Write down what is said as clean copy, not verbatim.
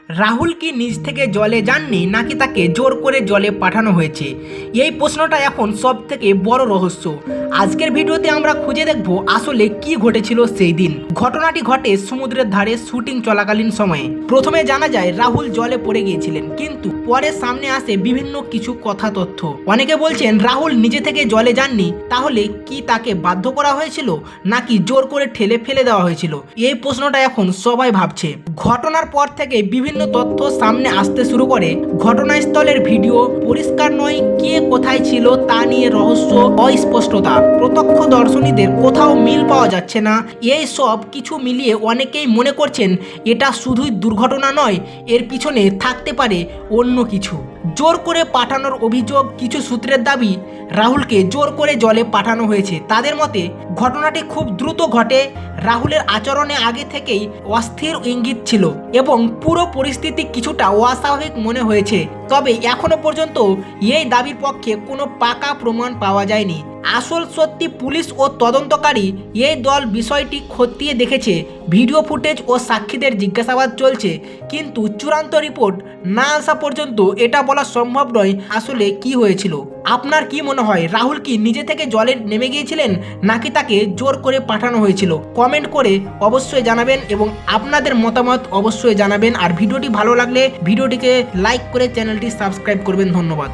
রাহুল কি নিজ থেকে জলে যাননি নাকি তাকে জোর করে জলে পাঠানো হয়েছে? এই প্রশ্নটা এখন সব থেকে বড় রহস্য। আজকের ভিডিওতে আমরা খুঁজে দেখব আসলে কি ঘটেছিল সেই দিন। ঘটনাটি ঘটে সমুদ্রের ধারে শুটিং চলাকালীন সময়ে। প্রথমে জানা যায় রাহুল জলে পড়ে গিয়েছিলেন, কিন্তু পরে সামনে আসে বিভিন্ন কিছু কথা তথ্য। অনেকে বলছেন রাহুল নিজে থেকে জলে যাননি, তাহলে কি তাকে বাধ্য করা হয়েছিল নাকি জোর করে ঠেলে ফেলে দেওয়া হয়েছিল? এই প্রশ্নটা এখন সবাই ভাবছে। ঘটনার পর থেকে বিভিন্ন তথ্য সামনে আসতে শুরু করে। ঘটনাস্থলের ভিডিও পরিষ্কার নয়, কে কোথায় ছিল তা নিয়ে রহস্য, অস্পষ্টতা, প্রত্যক্ষদর্শীদের কোথাও মিল পাওয়া যাচ্ছে না। এই সব কিছু মিলিয়ে অনেকেই মনে করছেন এটা শুধুই দুর্ঘটনা নয়, এর পিছনে থাকতে পারে অন্য কিছু। জোর করে পাঠানোর অভিযোগ। কিছু সূত্রের দাবি রাহুলকে জোর করে জলে পাঠানো হয়েছে। তাদের মতে ঘটনাটি খুব দ্রুত ঘটে, রাহুলের আচরণে আগে থেকেই অস্থির ইঙ্গিত ছিল এবং পুরো পরিস্থিতি কিছুটা অস্বাভাবিক মনে হয়েছে। তবে এখনো পর্যন্ত এই দাবির পক্ষে কোনো পাকা প্রমাণ পাওয়া যায়নি। আসল সত্যি পুলিশ ও তদন্তকারী এই দল বিষয়টি খতিয়ে দেখেছে। ভিডিও ফুটেজ ও সাক্ষীদের জিজ্ঞাসাবাদ চলছে, কিন্তু চূড়ান্ত রিপোর্ট না আসা পর্যন্ত এটা বলা সম্ভব নয় আসলে কি হয়েছিল। আপনার কি মনে হয়, রাহুল কি নিজে থেকে জলে নেমে গিয়েছিলেন নাকি তাকে জোর করে পাঠানো হয়েছিল? কমেন্ট করে অবশ্যই জানাবেন এবং আপনাদের মতামত অবশ্যই জানাবেন। আর ভিডিওটি ভালো লাগলে ভিডিওটিকে লাইক করে চ্যানেলটি সাবস্ক্রাইব করবেন। ধন্যবাদ।